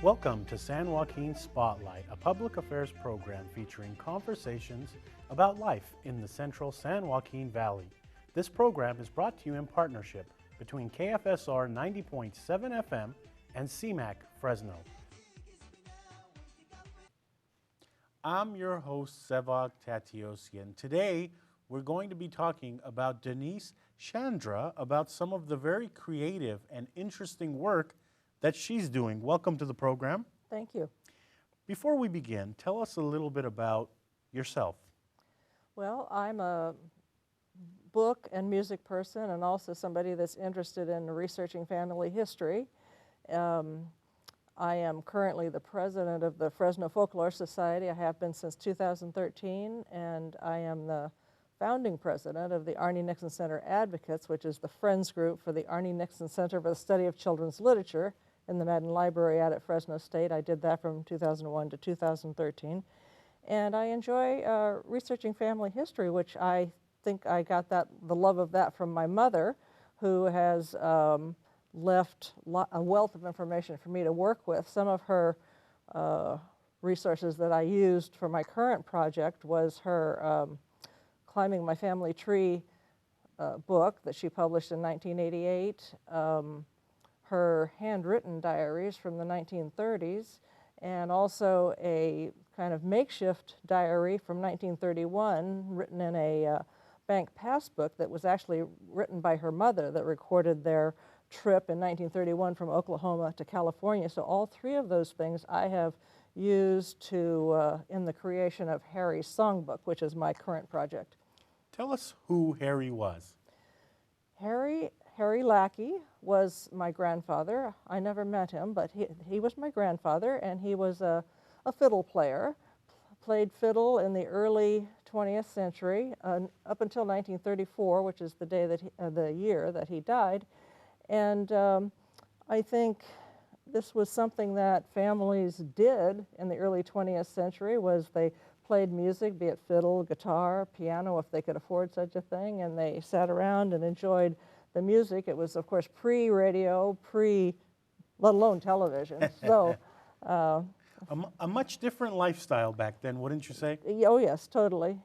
Welcome to San Joaquin Spotlight, a public affairs program featuring conversations about life in the central San Joaquin Valley. This program is brought to you in partnership between KFSR 90.7 FM and CMAC Fresno. I'm your host, Sevak Tatiosian. Today, we're going to be talking about Denise Chandra, about some of the very creative and interesting work that she's doing. Welcome to the program. Thank you. Before we begin, tell us a little bit about yourself. Well, I'm a book and music person and also somebody that's interested in researching family history. I am currently the president of the Fresno Folklore Society. I have been since 2013, and I am the founding president of the Arnie Nixon Center Advocates, which is the Friends group for the Arnie Nixon Center for the Study of Children's Literature in the Madden Library out at Fresno State. I did that from 2001 to 2013. And I enjoy researching family history, which I think I got the love of that from my mother, who has left a wealth of information for me to work with. Some of her resources that I used for my current project was her Climbing My Family Tree book that she published in 1988, her handwritten diaries from the 1930s, and also a kind of makeshift diary from 1931 written in a bank passbook that was actually written by her mother that recorded their trip in 1931 from Oklahoma to California. So all three of those things I have used to in the creation of Harry's Songbook, which is my current project. Tell us who Harry was. Harry Lackey was my grandfather. I never met him, but he was my grandfather, and he was a fiddle player. Played fiddle in the early 20th century up until 1934, which is the day that the year that he died. And I think this was something that families did in the early 20th century, was they played music, be it fiddle, guitar, piano, if they could afford such a thing, and they sat around and enjoyed the music. It was, of course, pre-radio, let alone television. So, a much different lifestyle back then, wouldn't you say? Oh yes, totally.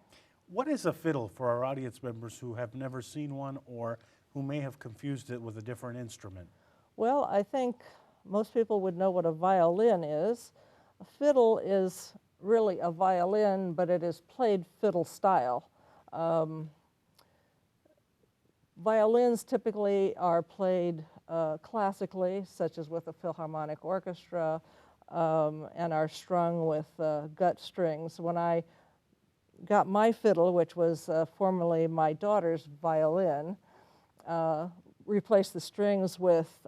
What is a fiddle for our audience members who have never seen one or who may have confused it with a different instrument? Well, I think most people would know what a violin is. A fiddle is really a violin, but it is played fiddle style. Violins typically are played classically, such as with a Philharmonic Orchestra, and are strung with gut strings. When I got my fiddle, which was formerly my daughter's violin, replaced the strings with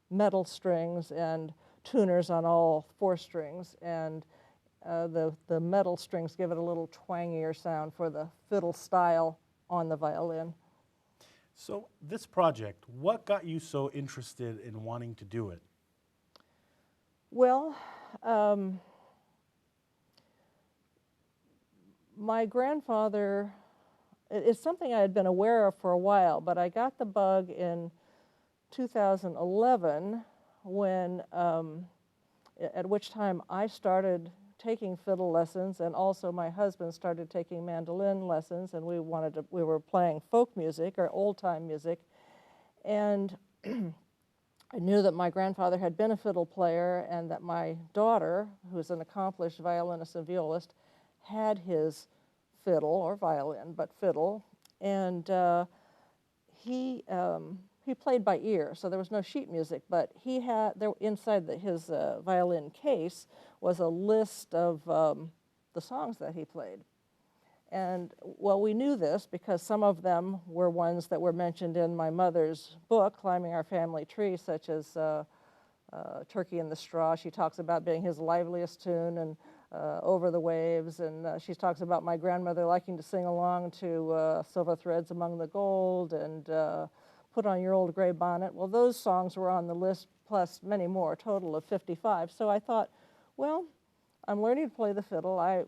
metal strings and tuners on all four strings, and the metal strings give it a little twangier sound for the fiddle style on the violin. So this project, what got you so interested in wanting to do it? Well, my grandfather, it's something I had been aware of for a while, but I got the bug in 2011 when, at which time I started taking fiddle lessons, and also my husband started taking mandolin lessons, and we were playing folk music or old-time music, and I knew that my grandfather had been a fiddle player and that my daughter, who's an accomplished violinist and violist, had his fiddle, or violin, but fiddle, and he played by ear, so there was no sheet music, but he had, inside his violin case was a list of the songs that he played. And, well, we knew this because some of them were ones that were mentioned in my mother's book, Climbing Our Family Tree, such as Turkey in the Straw. She talks about being his liveliest tune, and Over the Waves, and she talks about my grandmother liking to sing along to Silver Threads Among the Gold, and Put on Your Old Gray Bonnet. Well, those songs were on the list, plus many more, a total of 55. So I thought, well, I'm learning to play the fiddle. I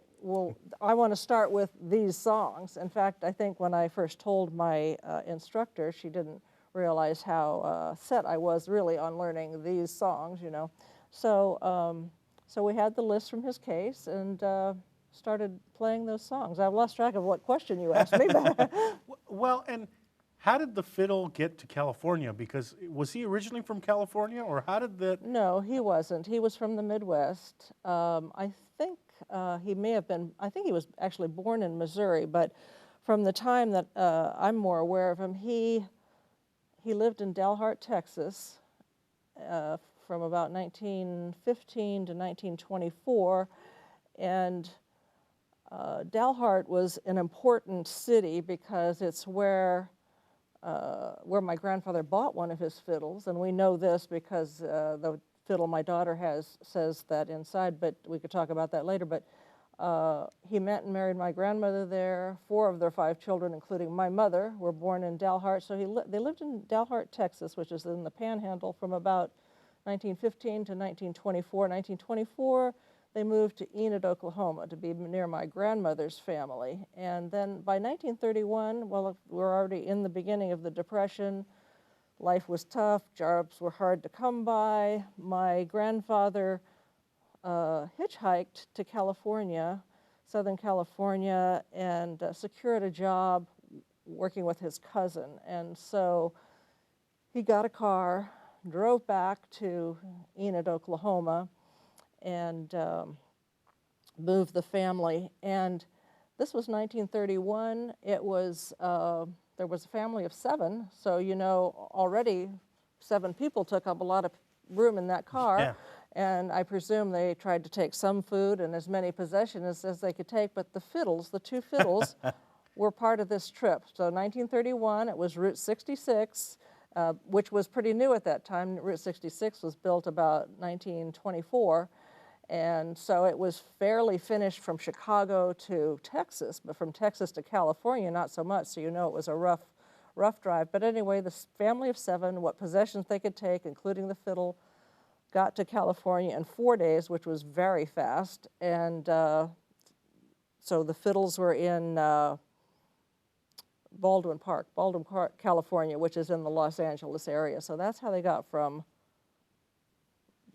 want to start with these songs. In fact, I think when I first told my instructor, she didn't realize how set I was really on learning these songs, you know. So we had the list from his case and started playing those songs. I've lost track of what question you asked me. Well, and how did the fiddle get to California? Because was he originally from California, or how did that? No, he wasn't. He was from the Midwest. I think he may have been, I think he was actually born in Missouri, but from the time that I'm more aware of him, he lived in Dalhart, Texas, from about 1915 to 1924, and Dalhart was an important city because it's where my grandfather bought one of his fiddles, and we know this because the fiddle my daughter has says that inside, but we could talk about that later. But he met and married my grandmother there. 4 of their 5 children, including my mother, were born in Dalhart. So they lived in Dalhart, Texas, which is in the Panhandle, from about 1915 to 1924. 1924, they moved to Enid, Oklahoma, to be near my grandmother's family. And then by 1931, well, we're already in the beginning of the Depression. Life was tough. Jobs were hard to come by. My grandfather hitchhiked to California, Southern California, and secured a job working with his cousin. And so he got a car, drove back to Enid, Oklahoma, and moved the family. And this was 1931. It was there was a family of 7, so you know already 7 people took up a lot of room in that car. Yeah. And I presume they tried to take some food and as many possessions as they could take, but the fiddles, the 2 fiddles, were part of this trip. So 1931, it was Route 66, which was pretty new at that time. Route 66 was built about 1924. And so it was fairly finished from Chicago to Texas, but from Texas to California, not so much. So you know it was a rough drive. But anyway, this family of 7, what possessions they could take, including the fiddle, got to California in 4 days, which was very fast. And so the fiddles were in Baldwin Park, California, which is in the Los Angeles area. So that's how they got from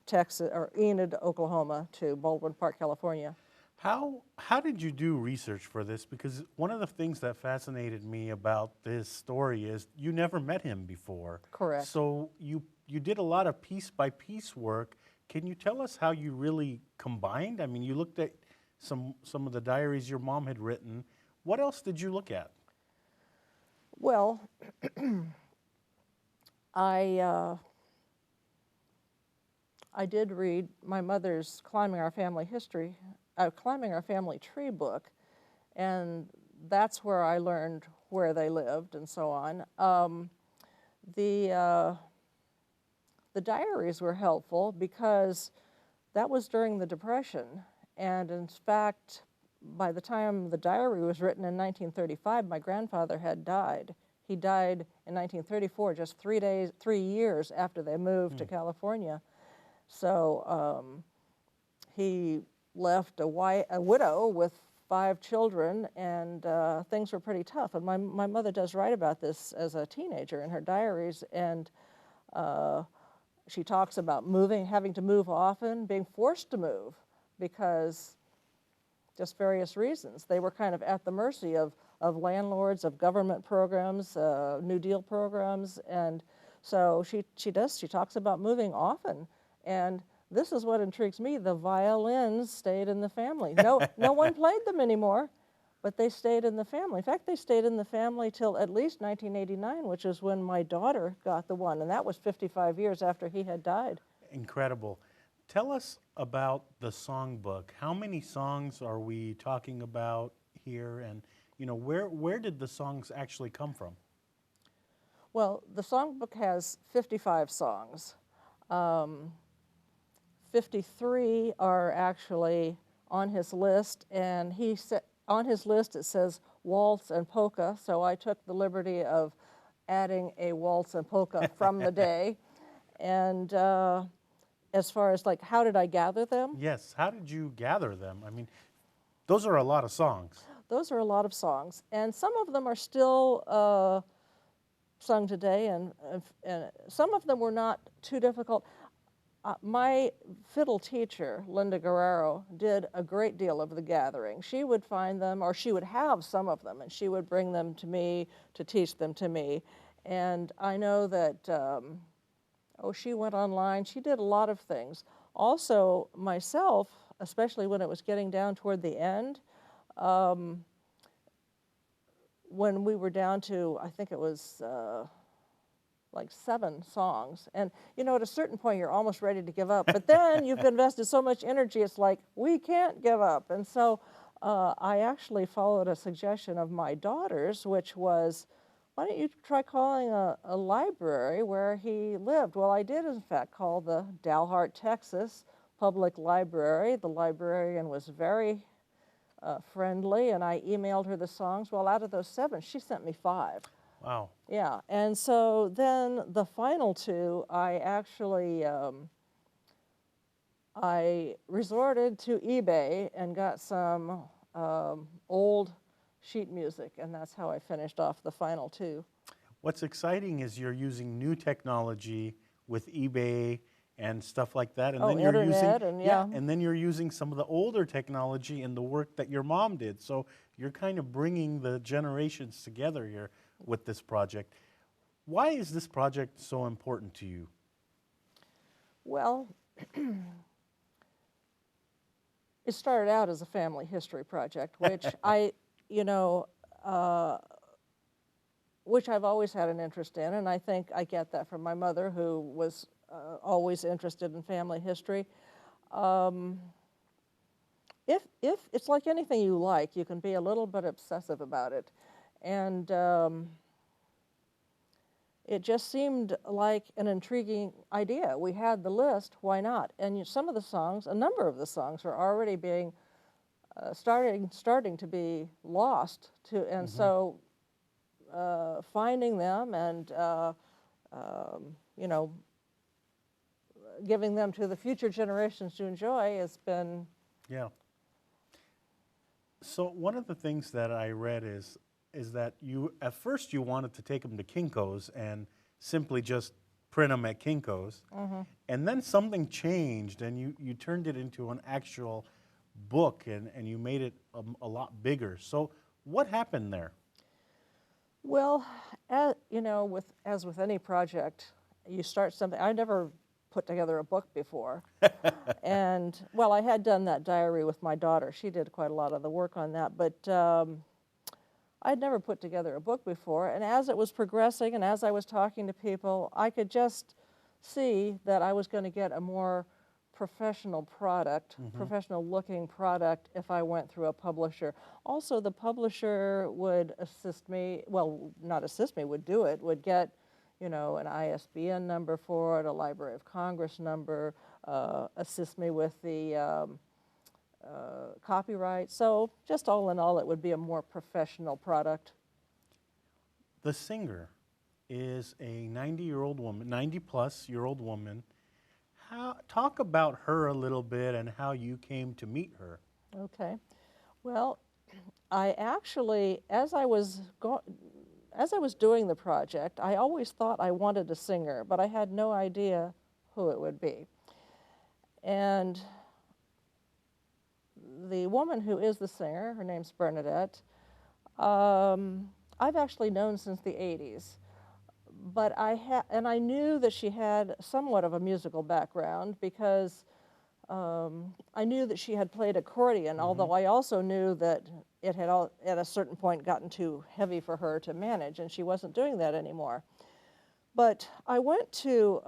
Texas, or Enid, Oklahoma, to Baldwin Park, California. How did you do research for this? Because one of the things that fascinated me about this story is you never met him before. Correct. So you did a lot of piece by piece work. Can you tell us how you really combined? I mean, you looked at some of the diaries your mom had written. What else did you look at? Well, I did read my mother's Climbing Our Family Tree book, and that's where I learned where they lived and so on. The diaries were helpful because that was during the Depression, and in fact, by the time the diary was written in 1935, my grandfather had died. He died in 1934, just 3 years after they moved to California. So he left a widow with 5 children, and things were pretty tough. And my mother does write about this as a teenager in her diaries, and she talks about having to move often, being forced to move because just various reasons. They were kind of at the mercy of landlords, of government programs, New Deal programs, and so she talks about moving often. And this is what intrigues me. The violins stayed in the family. No one played them anymore, but they stayed in the family. In fact, they stayed in the family till at least 1989, which is when my daughter got the one, and that was 55 years after he had died. Incredible. Tell us about the songbook. How many songs are we talking about here, and you know, where did the songs actually come from? Well, the songbook has 55 songs. 53 are actually on his list, and on his list it says waltz and polka, so I took the liberty of adding a waltz and polka from the day. And as far as like, how did I gather them? Yes, how did you gather them? I mean, those are a lot of songs. Those are a lot of songs, and some of them are still sung today, and some of them were not too difficult. my fiddle teacher, Linda Guerrero, did a great deal of the gathering. She would find them, or she would have some of them, and she would bring them to me to teach them to me. And I know that, she went online. She did a lot of things. Also, myself, especially when it was getting down toward the end, when we were down to, I think it was like 7 songs. And, at a certain point, you're almost ready to give up. But then you've invested so much energy, it's like, we can't give up. And so I actually followed a suggestion of my daughter's, which was, why don't you try calling a library where he lived? Well, I did, in fact, call the Dalhart, Texas Public Library. The librarian was very friendly, and I emailed her the songs. Well, out of those 7, she sent me 5. Wow. Yeah, and so then the final 2, I actually, I resorted to eBay and got some old sheet music, and that's how I finished off the final 2. What's exciting is you're using new technology with eBay and stuff like that, and then you're internet, using and then you're using some of the older technology and the work that your mom did. So you're kind of bringing the generations together here with this project. Why is this project so important to you? Well, it started out as a family history project, which which I've always had an interest in, and I think I get that from my mother, who was always interested in family history. If it's like anything you like, you can be a little bit obsessive about it, and it just seemed like an intriguing idea. We had the list, why not? And some of the songs, a number of the songs, are already being starting to be lost to, and so finding them and giving them to the future generations to enjoy has been. Yeah. So one of the things that I read is that you, at first you wanted to take them to Kinko's and simply just print them at Kinko's, and then something changed and you turned it into an actual book and you made it a lot bigger. So what happened there? Well, as with any project, you start something. I never put together a book before. And, well, I had done that diary with my daughter. She did quite a lot of the work on that, but I'd never put together a book before. And as it was progressing and as I was talking to people, I could just see that I was going to get a more professional product, professional looking product if I went through a publisher. Also, the publisher would assist me, well, not assist me, would do it, would get an ISBN number for it, a Library of Congress number, assist me with the copyright. So just all in all, it would be a more professional product. The singer is a 90-year-old woman, 90-plus-year-old woman. Talk about her a little bit and how you came to meet her. Okay. Well, I actually, as I was doing the project, I always thought I wanted a singer, but I had no idea who it would be. And the woman who is the singer, her name's Bernadette, I've actually known since the 80s. But I knew that she had somewhat of a musical background because I knew that she had played accordion, although I also knew that it had at a certain point gotten too heavy for her to manage, and she wasn't doing that anymore. But I went to,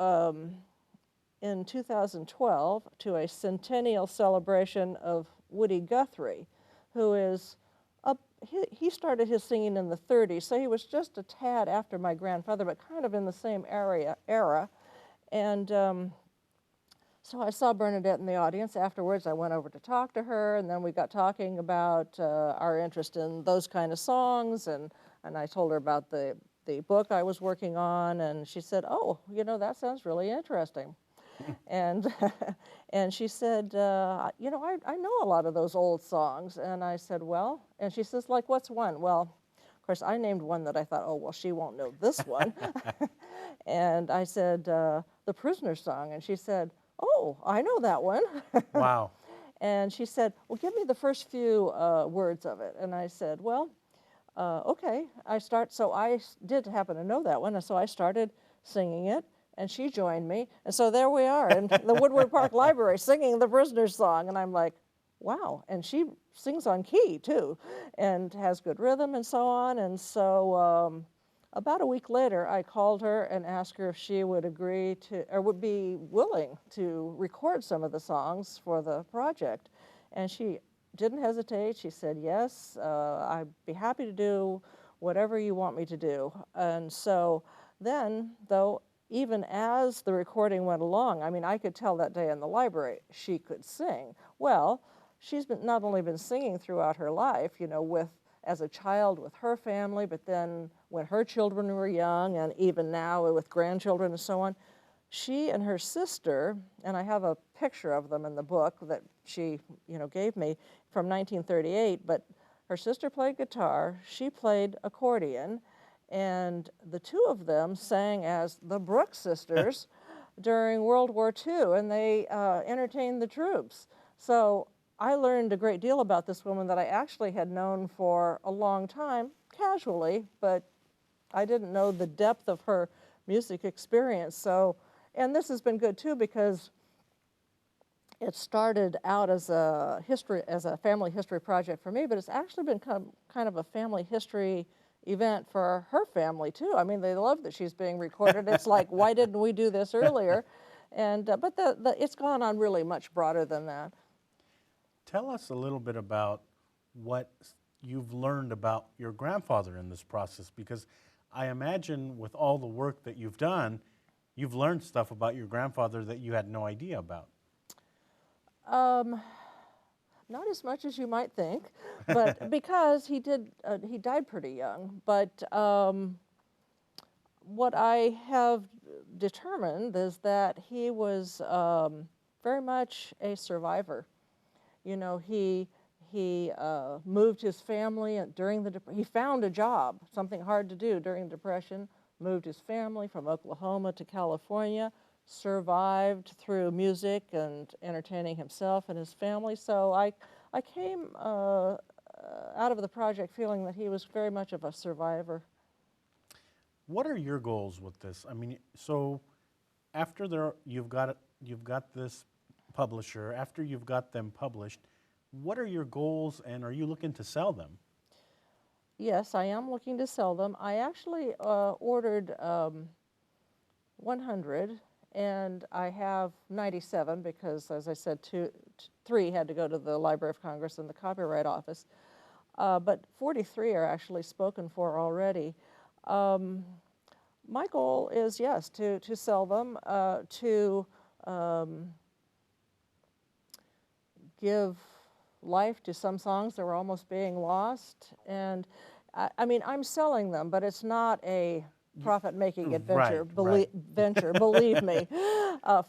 in 2012, to a centennial celebration of Woody Guthrie, who is he started his singing in the 30s, so he was just a tad after my grandfather, but kind of in the same era. And so I saw Bernadette in the audience. Afterwards, I went over to talk to her, and then we got talking about our interest in those kind of songs, and I told her about the book I was working on, and she said, "Oh, that sounds really interesting." And and she said, I know a lot of those old songs. And I said, well, and she says, like, what's one? Well, of course, I named one that I thought, oh, well, she won't know this one. And I said, the Prisoner Song. And she said, oh, I know that one. Wow. And she said, well, give me the first few words of it. And I said, well, okay. So did happen to know that one. And so I started singing it, and she joined me. And so there we are in the Woodward Park Library singing the Prisoner's Song. And I'm like, wow. And she sings on key, too, and has good rhythm and so on. And so about a week later, I called her and asked her if she would agree to, or would be willing to record some of the songs for the project. And she didn't hesitate. She said, yes, I'd be happy to do whatever you want me to do. And so then, though, even as the recording went along, I mean, I could tell that day in the library she could sing. Well, she's not only been singing throughout her life, you know, as a child with her family, but then when her children were young, and even now with grandchildren and so on, she and her sister, and I have a picture of them in the book that she, you know, gave me from 1938, but her sister played guitar, she played accordion, and the two of them sang as the Brooks Sisters during World War II, and they entertained the troops. So I learned a great deal about this woman that I actually had known for a long time, casually, but I didn't know the depth of her music experience. So, and this has been good too, because it started out as a family history project for me, but it's actually been kind of a family history event for her family too. I mean, they love that she's being recorded. It's like, why didn't we do this earlier? And but it's gone on really much broader than that. Tell us a little bit about what you've learned about your grandfather in this process, because I imagine with all the work that you've done, you've learned stuff about your grandfather that you had no idea about. Not as much as you might think, but because he died pretty young. But what I have determined is that he was very much a survivor. You know, he moved his family during he found a job, something hard to do during the Depression, moved his family from Oklahoma to California, survived through music and entertaining himself and his family. So I came out of the project feeling that he was very much of a survivor. What are your goals with this? I mean, so after you've got this publisher, after you've got them published, what are your goals, and are you looking to sell them? Yes, I am looking to sell them. I actually ordered 100, and I have 97 because, as I said, 3 had to go to the Library of Congress and the Copyright Office. But 43 are actually spoken for already. My goal is, yes, to sell them, to give life to some songs that were almost being lost. And I mean, I'm selling them, but it's not a profit-making adventure, believe me.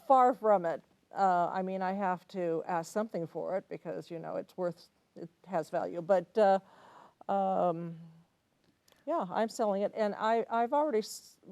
Far from it. I mean, I have to ask something for it because, you know, it has value. But yeah, I'm selling it, and I've already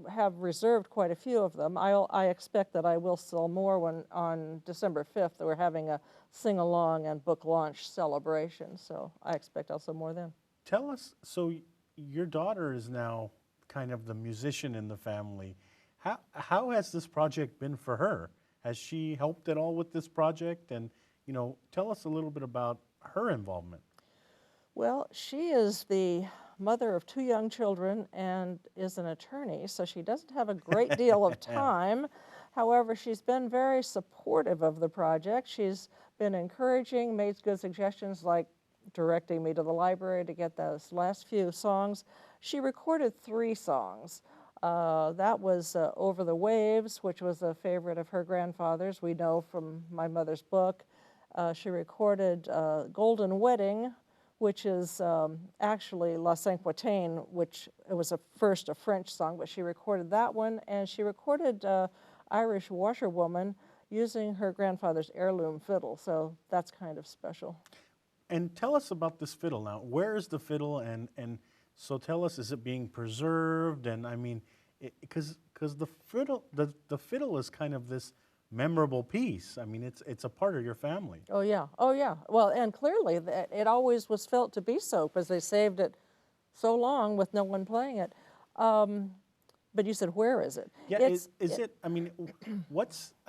have reserved quite a few of them. I expect that I will sell more on December 5th. We're having a sing-along and book launch celebration, so I expect I'll sell more then. Tell us, so your daughter is now kind of the musician in the family. How has this project been for her? Has she helped at all with this project? And, you know, tell us a little bit about her involvement. Well, she is the mother of 2 young children and is an attorney, so she doesn't have a great deal of time. However, she's been very supportive of the project. She's been encouraging, made good suggestions like directing me to the library to get those last few songs. She recorded 3 songs. That was Over the Waves, which was a favorite of her grandfather's, we know from my mother's book. She recorded Golden Wedding, which is actually La Cinquantaine, which it was first a French song, but she recorded that one, and she recorded Irish Washerwoman using her grandfather's heirloom fiddle, so that's kind of special. And tell us about this fiddle now. Where is the fiddle, and so tell us, is it being preserved? And I mean, because the fiddle is kind of this memorable piece. I mean, it's a part of your family. Oh yeah, oh yeah. Well, and clearly it always was felt to be so because they saved it so long with no one playing it. Um, but you said, where is it? Yeah, is it, I mean,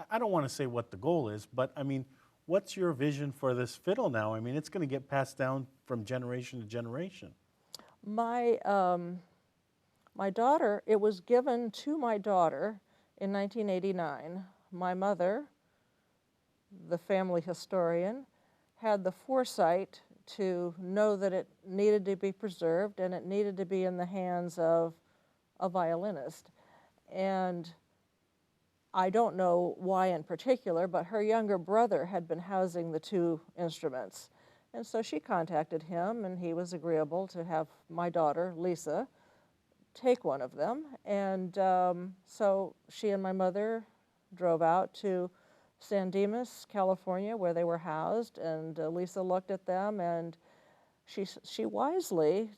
I don't want to say what the goal is, but I mean, what's your vision for this fiddle now? I mean, it's going to get passed down from generation to generation. My, my daughter, it was given to my daughter in 1989. My mother, the family historian, had the foresight to know that it needed to be preserved and it needed to be in the hands of a violinist. And I don't know why in particular, but her younger brother had been housing the two instruments. And so she contacted him, and he was agreeable to have my daughter, Lisa, take one of them. And so she and my mother drove out to San Dimas, California, where they were housed, and Lisa looked at them, and she wisely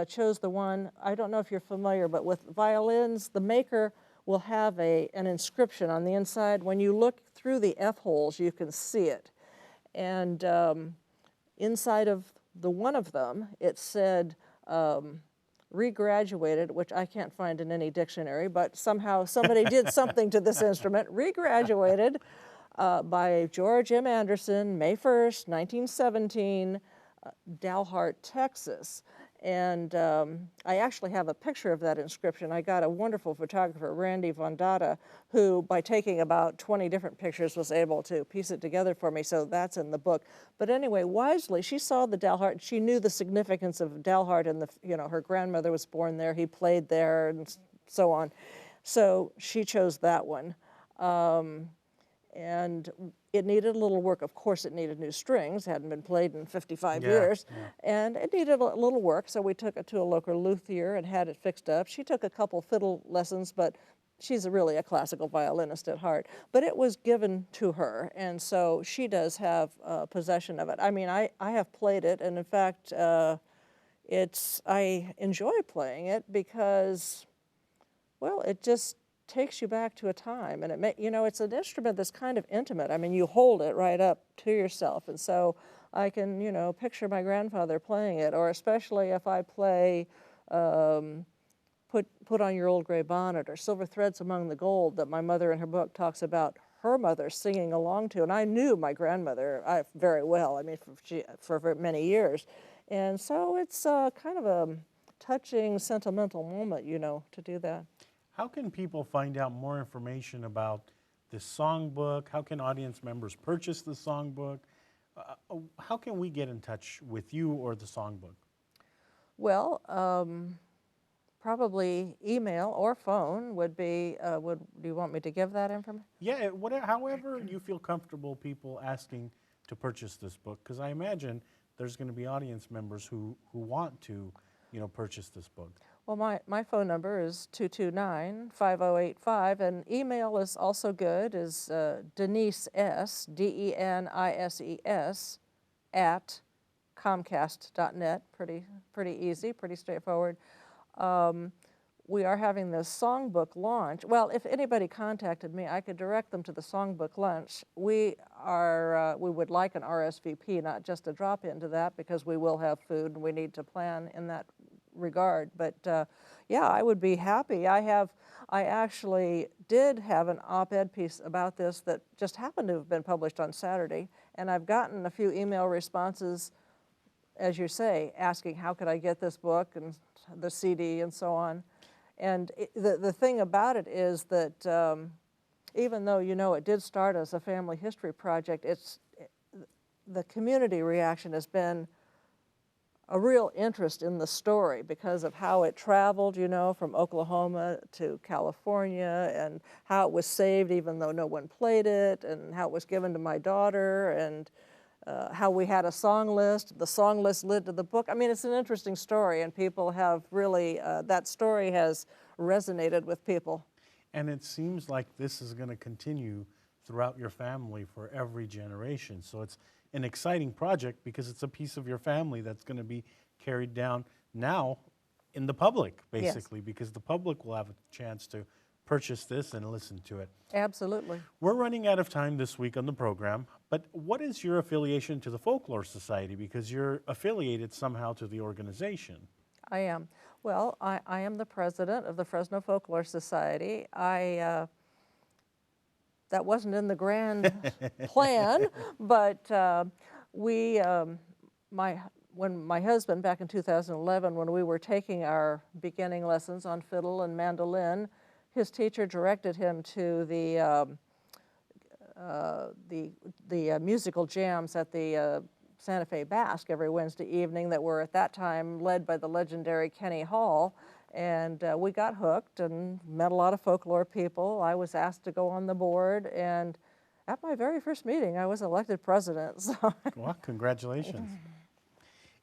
chose the one. I don't know if you're familiar, but with violins, the maker will have an inscription on the inside. When you look through the F-holes, you can see it. And inside of the one of them, it said, regraduated, which I can't find in any dictionary, but somehow somebody did something to this instrument, regraduated by George M. Anderson, May 1st, 1917, Dalhart, Texas. And I actually have a picture of that inscription. I got a wonderful photographer, Randy Vondata, who by taking about 20 different pictures was able to piece it together for me, so that's in the book. But anyway, wisely, she saw the Dalhart, she knew the significance of Dalhart, and her grandmother was born there, he played there, and so on. So she chose that one. And it needed a little work. Of course, it needed new strings. It hadn't been played in 55 years. Yeah. And it needed a little work, so we took it to a local luthier and had it fixed up. She took a couple fiddle lessons, but she's really a classical violinist at heart. But it was given to her, and so she does have possession of it. I mean, I have played it, and in fact, I enjoy playing it because, well, it just takes you back to a time, and it's an instrument that's kind of intimate. I mean, you hold it right up to yourself, and so I can, picture my grandfather playing it, or especially if I play Put on Your Old Gray Bonnet or Silver Threads Among the Gold that my mother in her book talks about her mother singing along to, and I knew my grandmother very well, I mean, for many years, and so it's kind of a touching, sentimental moment, to do that. How can people find out more information about this songbook? How can audience members purchase the songbook? How can we get in touch with you or the songbook? Well, probably email or phone would be, do you want me to give that information? Yeah, however you feel comfortable people asking to purchase this book, because I imagine there's going to be audience members who want to, purchase this book. Well, my phone number is 229-5085, and email is also good, is Denise S., DENISES, at Comcast.net. Pretty easy, pretty straightforward. We are having this songbook launch. Well, if anybody contacted me, I could direct them to the songbook launch. We would like an RSVP, not just a drop into that, because we will have food and we need to plan in that regard. But yeah, I would be happy. I actually did have an op-ed piece about this that just happened to have been published on Saturday, and I've gotten a few email responses, as you say, asking how could I get this book and the CD and so on. And the thing about it is that even though it did start as a family history project, the community reaction has been a real interest in the story because of how it traveled, from Oklahoma to California, and how it was saved even though no one played it, and how it was given to my daughter, and how we had a song list. The song list led to the book. I mean, it's an interesting story, and people have really, that story has resonated with people. And it seems like this is going to continue throughout your family for every generation. So it's an exciting project because it's a piece of your family that's going to be carried down now in the public, basically, yes, because the public will have a chance to purchase this and listen to it. Absolutely. We're running out of time this week on the program, but what is your affiliation to the Folklore Society? Because you're affiliated somehow to the organization. I am. Well, I am the president of the Fresno Folklore Society. That wasn't in the grand plan, but when my husband, back in 2011, when we were taking our beginning lessons on fiddle and mandolin, his teacher directed him to the musical jams at the Santa Fe Basque every Wednesday evening that were at that time led by the legendary Kenny Hall. And we got hooked and met a lot of folklore people. I was asked to go on the board, and at my very first meeting, I was elected president. So. Well, congratulations.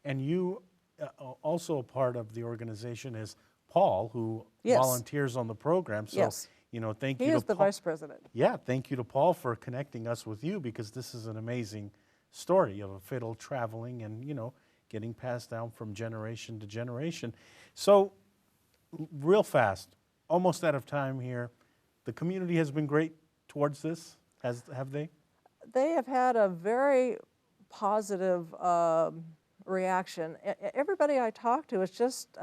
And you, also a part of the organization is Paul, who Yes. volunteers on the program. So, Yes. you know, thank you He to is the Paul. vice president. Yeah, thank you to Paul for connecting us with you, because this is an amazing story of a fiddle traveling and, you know, getting passed down from generation to generation. So, real fast, almost out of time here. The community has been great towards this, have they? They have had a very positive reaction. Everybody I talk to is just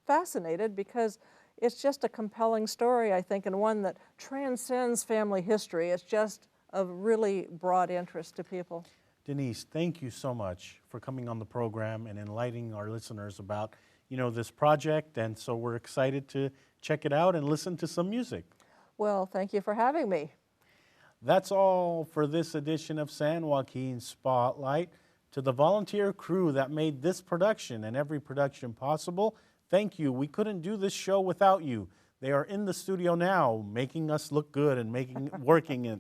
fascinated, because it's just a compelling story, I think, and one that transcends family history. It's just of really broad interest to people. Denise, thank you so much for coming on the program and enlightening our listeners about, you know, this project. And so we're excited to check it out and listen to some music. Well, thank you for having me. That's all for this edition of San Joaquin Spotlight. To the volunteer crew that made this production and every production possible, thank you. We couldn't do this show without you. They are in the studio now, making us look good and working it.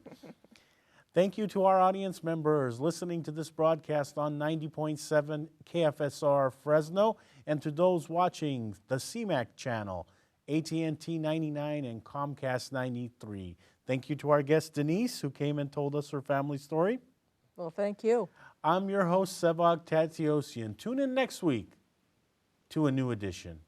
Thank you to our audience members listening to this broadcast on 90.7 KFSR Fresno, and to those watching the CMAC channel, AT&T 99 and Comcast 93. Thank you to our guest Denise, who came and told us her family story. Well, thank you. I'm your host, Sevag Tatsiosian. Tune in next week to a new edition.